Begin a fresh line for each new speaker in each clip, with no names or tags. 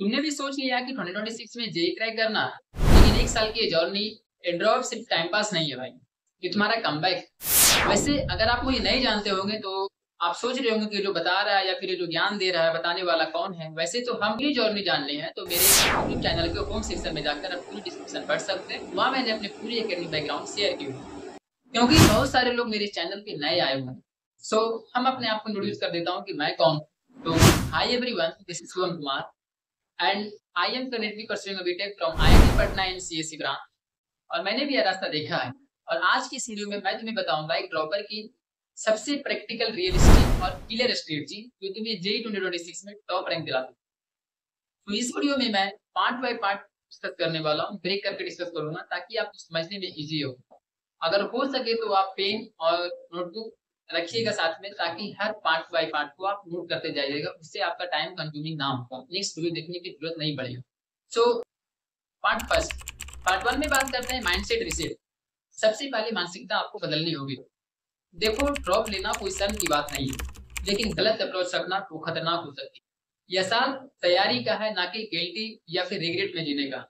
तुमने भी सोच लिया कि 2026 में जेई क्रैक करना, लेकिन एक साल की जर्नी एंड्रॉइड सिर्फ टाइम पास नहीं है भाई, ये तुम्हारा कमबैक। वैसे अगर आप मुझे नहीं जानते होंगे तो आप सोच रहे होंगे कि जो बता रहा है या फिर जो ज्ञान दे रहा है बताने वाला कौन है। वैसे तो हम भी जर्नी जानने हैं तो मेरे यूट्यूब चैनल के होम सेक्शन में जाकर आप पूरी डिस्क्रिप्शन पढ़ सकते हैं। वहाँ मैंने अपनी पूरी एकेडमिक बैकग्राउंड शेयर की हुई है, क्योंकि बहुत सारे लोग मेरे चैनल पे नए आए हुए हैं। सो हम अपने आप को इंट्रोड्यूस कर देता हूँ कि मैं कौन हूँ। तो hi everyone, this is Shivam Kumar and I am currently pursuing BTech from IIT Patna and CSC branch. और मैंने भी यह रास्ता देखा है। और आज की इस वीडियो में मैं तुम्हें बताऊंगा एक ड्रॉपर की सबसे प्रैक्टिकल, रियलिस्टिक और क्लियर स्ट्रेटजी जो तुम्हें जेई 2026 में टॉप रैंक दिला। तो इस वीडियो में मैं पार्ट बाय पार्ट डिस्कस करने वाला हूँ, ब्रेक करके डिस्कस करूंगा ताकि आपको समझने में इजी हो। अगर हो सके तो आप पेन और नोटबुक रखिएगा साथ में, ताकि हर पार्ट बाय पार्ट को आप नोट करते जाइएगा, उससे आपका टाइम कंज्यूमिंग ना होगा, नेक्स्ट वीडियो देखने की जरूरत नहीं पड़ेगी। So part first, part one में बात करते हैं माइंडसेट रीसेट। सबसे पहले मानसिकता आपको बदलनी होगी। देखो, ड्रॉप लेना कोई शर्म की बात नहीं है, लेकिन गलत अप्रोच रखना तो खतरनाक हो सकती है। यह साल तैयारी का है, ना कि गिल्टी या फिर रिग्रेट में जीने का।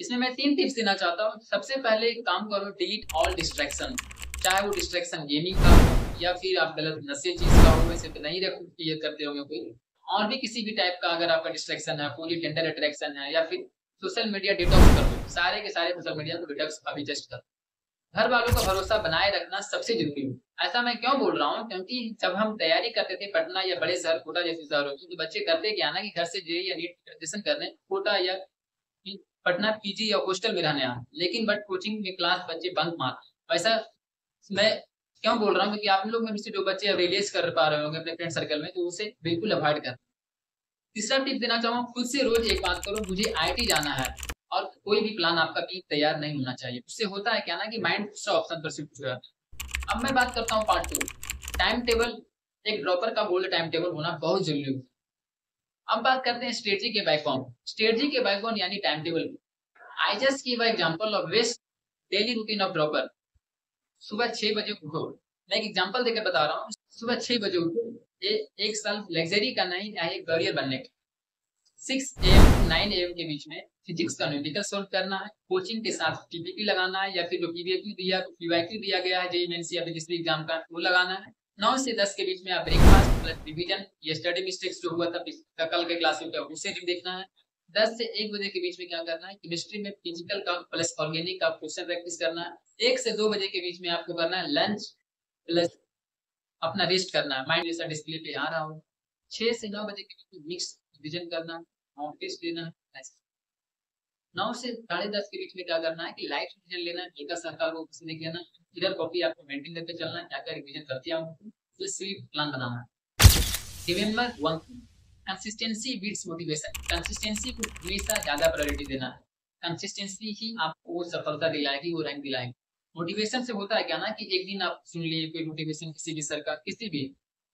इसमें मैं 3 टिप्स देना चाहता हूँ। सबसे पहले काम करो, डिलीट ऑल डिस्ट्रैक्शन। चाहे वो डिस्ट्रैक्शन गेमिंग का हो या फिर आप गलत नशे चीज का हो, वैसे तो नहीं रखो कि ये करते होंगे कोई, और भी किसी भी टाइप का अगर आपका डिस्ट्रैक्शन है, पूरी टेंडर अट्रैक्शन है, या फिर सोशल मीडिया डिटॉक्स कर दो, सारे के सारे सोशल मीडिया को डिटॉक्स अभी जस्ट कर। घर वालों का भरोसा बनाए रखना सबसे जरूरी है। ऐसा मैं क्यों बोल रहा हूँ, क्योंकि जब हम तैयारी करते थे पटना या बड़े शहर, कोटा जैसे शहरों में, तो बच्चे करते क्या ना कि घर से जेईई या नीट ग्रेजुएशन करने कोटा या पटना पीजी या हॉस्टल में रहने आए, लेकिन बट कोचिंग में क्लास बच्चे बंक मार। वैसा मैं क्यों बोल रहा हूँ, क्योंकि आप लोग में से जो बच्चे रिलीज कर पा रहे होंगे अपने फ्रेंड सर्कल में, तो उसे बिल्कुल अवॉइड कर। तीसरा टिप देना चाहूंगा, खुद से रोज एक बात करो, मुझे आईटी जाना है, और कोई भी प्लान आपका भी तैयार नहीं होना चाहिए। उससे होता है क्या ना कि माइंड दूसरा ऑप्शन पर शिफ्ट हो जाता है। अब मैं बात करता हूँ पार्ट टू, टाइम टेबल। एक ड्रॉपर का गोल्ड टाइम टेबल होना बहुत जरूरी है। अब बात करते हैं स्ट्रेटजी के बैकबोन। स्ट्रेटजी के बैकबोन यानी time table. I just give example of best daily routine of dropper. सुबह 6 बजे उठो। मैं एक एग्जांपल देकर बता रहा हूँ। सुबह 6 बजे उठो। ये एक साल लग्जरी का नहीं, या एक करियर बनने का। 6 AM टू 9 AM के बीच में फिजिक्स का न्यूमेरिकल सॉल्व करना है, कोचिंग के साथ टीपीपी लगाना है, या फिर जो पीवीक्यू दिया पीवाईक्यू दिया गया है जेईई मेंस या फिर किसी एग्जाम का, वो लगाना है। 9 से 10 के बीच में आप ब्रेकफास्ट प्लस रिवीजन, ये स्टडी मिस्टेक्स जो हुआ था कल के क्लास में उसे देखना है। 10 से 1 बजे के बीच में क्या करना है, केमिस्ट्री में फिजिकल का प्लस ऑर्गेनिक का क्वेश्चन प्रैक्टिस करना है। 1 से 2 बजे के बीच में आपको करना है लंच प्लस अपना रेस्ट करना है, माइंड जैसा डिस्प्ले पे आ रहा हो। 6 से 9 बजे के बीच में मिक्स रिवीजन करना है, मॉक टेस्ट लेना है। 9 से 10:30 के बीच में क्या करना है कि लाइट रिवीजन लेना है, हल्का सरकार को कुछ नहीं कहना, इधर कॉपी आपको मेंटेन करके चलना है, क्या क्या रिवीजन करते हैं आपको, तो स्लीप प्लान बनाना है। Remember one thing, consistency beats motivation. Consistency को हमेशा ज्यादा प्रायोरिटी देना है। कंसिस्टेंसी ही आपको सफलता दिलाएगी, वो रैंक दिलाएगी। मोटिवेशन से होता है क्या ना कि एक दिन आप सुन लिए कोई मोटिवेशन किसी भी सरकार किसी भी,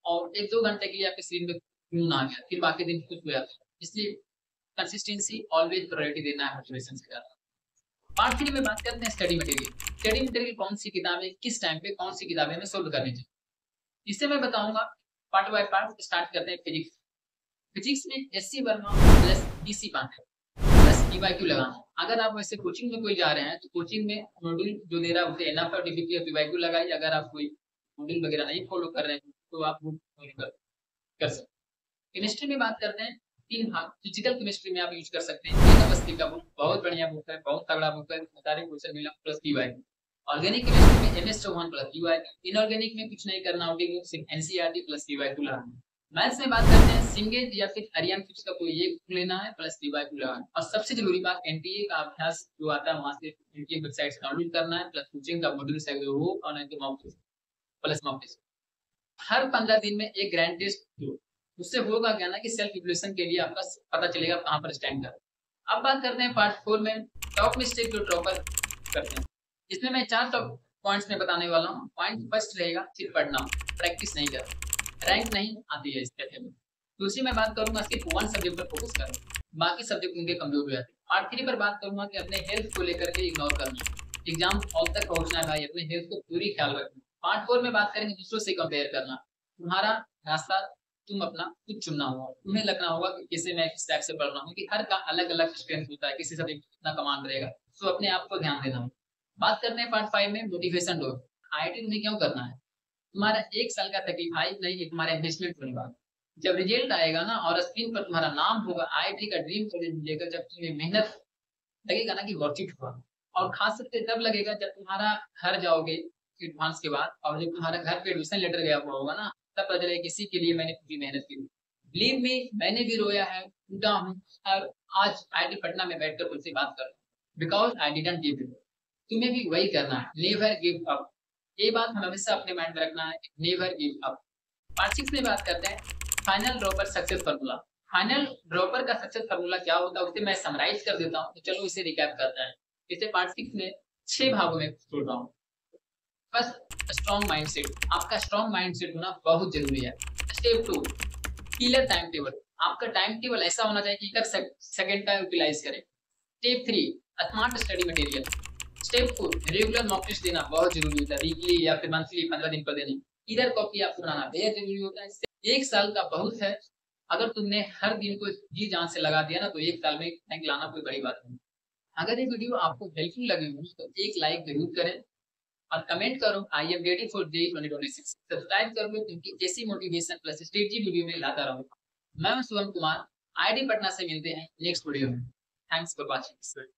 और 1-2 घंटे के लिए आपके शरीर में खून आ गया, फिर बाकी दिन कुछ हो जाता है। इसलिए कंसिस्टेंसी ऑलवेज प्रायोरिटी देना है मोटिवेशन से ज्यादा। पार्ट 3 में बात करते हैं स्टडी मटेरियल। स्टडी मटेरियल कौन सी किताबें किस टाइम पे कौन सी किताबें हमें सोल्व करनी चाहिए, इससे मैं बताऊंगा। पार्ट बाय पार्ट स्टार्ट करते हैं फिजिक्स। फिजिक्स में SC Verma plus BC Pandey plus PYQ लगाना। अगर आप वैसे कोचिंग में कोई जा रहे हैं तो कोचिंग में मॉड्यूल जो दे रहा है उसे एनएफ और डीपीपी और पीवाईक्यू लगाइए। अगर आप कोई मॉड्यूल वगैरह नहीं फॉलो कर रहे हैं तो आप वो कर सकते। केमिस्ट्री में बात करते हैं 3 भाग। फिजिकल केमिस्ट्री में आप यूज कर सकते हैं अवस्थी का बुक, बहुत बढ़िया बुक है, बहुत तगड़ा बुक है, सारे क्वेश्चन मिला प्लस पीवाईक्यू। ऑर्गेनिक केमिस्ट्री में MS Chauhan plus PYQ. Inorganic में कुछ नहीं करना, सिर्फ एनसीईआरटी प्लस पीवाईक्यू लगाना। मैथ्स में बात करते हैं सिंगेज या फिर अरियन फिक्स का कोई एक लेना है प्लस पीवाईक्यू लगाना। और सबसे जरूरी बात एनटीए का अभ्यास जो आता है वहां से एनटीए वेबसाइट से डाउनलोड करना है, प्लस कोचिंग का मॉड्यूल से वो और नहीं तो mock test plus mock test. हर 15 दिन में एक ग्रैंड टेस्ट दो। उससे होगा क्या ना कि सेल्फ इवैल्यूएशन के लिए आपका पता चलेगा कहां पर स्टैंड कर। अब बात करते हैं पार्ट 4 में टॉप मिस्टेक जो ड्रॉपर करते हैं। इसमें मैं 4 टॉप पॉइंट्स में बताने वाला हूँ। पॉइंट फर्स्ट रहेगा सिर्फ पढ़ना, प्रैक्टिस नहीं कर, रैंक नहीं आती है इस कैफे में। दूसरी मैं बात करूंगा सिर्फ वन सब्जेक्ट पर फोकस करें, बाकी सब्जेक्ट उनके कमजोर हो जाते हैं। पार्ट 3 पर बात करूंगा कि अपने हेल्थ को लेकर के इग्नोर करना, एग्जाम हॉल तक पहुंचना है भाई, अपने हेल्थ को पूरी ख्याल रखना। पार्ट 4 में बात करेंगे दूसरों से कंपेयर करना, तुम्हारा रास्ता तुम अपना खुद चुनना होगा, तुम्हें लगना होगा कि किसी मैं किस टाइप से पढ़ रहा हूँ, कि हर का अलग अलग स्ट्रेंथ होता है, किसी से कितना कमांड रहेगा, तो अपने आप को ध्यान देना होगा। बात करते हैं पार्ट 5 में मोटिवेशन डोर। आईआईटी तुम्हें क्यों करना है? तुम्हारा 1 साल का सेक्रीफाइस नहीं है, तुम्हारा इन्वेस्टमेंट होने वाला। जब रिजल्ट आएगा ना और स्क्रीन पर तुम्हारा नाम होगा आईआईटी का ड्रीम कॉलेज लेकर, जब तुम्हें मेहनत लगेगा ना कि वर्थ इट हुआ। और खास करके तब लगेगा जब तुम्हारा घर जाओगे एडवांस के बाद, और जब तुम्हारा घर पे एडमिशन लेटर गया हुआ होगा ना, तब पता चलेगा किसी के लिए मैंने पूरी मेहनत की। बिलीव मी, मैंने भी रोया है, टूटा हूँ, और आज आईआईटी पटना में बैठकर तुमसे बात कर रहा हूँ, because I didn't give up. तुम्हें भी वही करना है, नेवर गिव अप। ये बात हमें हमेशा अपने माइंड में रखना है, नेवर गिव अप। पार्ट 6 में बात करते हैं final dropper success formula. Final dropper का सक्सेस फॉर्मूला क्या होता है उसे मैं समराइज कर देता हूँ, तो चलो इसे रिकैप करते हैं। इसे पार्ट 6 में 6 भागों में तोड़ रहा हूँ। First, strong mindset. आपका स्ट्रॉन्ग माइंडसेट होना बहुत जरूरी है। Step 2, clear time table. आपका टाइम टेबल ऐसा होना चाहिए कि हर सेकंड का यूटिलाइज करें। Step 3, smart study material. Step 4, regular mock test देना बहुत जरूरी होता है, वीकली या फिर मंथली 15 दिन पर देने। इधर कॉपी आपको बनाना बेहद जरूरी होता है। 1 साल का बहुत है, अगर तुमने हर दिन को जी जान से लगा दिया ना, तो 1 साल में रैंक लाना कोई बड़ी बात नहीं। अगर ये वीडियो आपको हेल्पफुल लगी हो तो एक लाइक जरूर करें और कमेंट करो I am ready for JEE 2026। Subscribe कर लो, क्योंकि ऐसी मोटिवेशन प्लस स्ट्रेटजी वीडियो में लाता रहूंगा। मैं हूं शुभम कुमार, आईआईटी पटना से। मिलते हैं नेक्स्ट वीडियो में। Thanks for watching.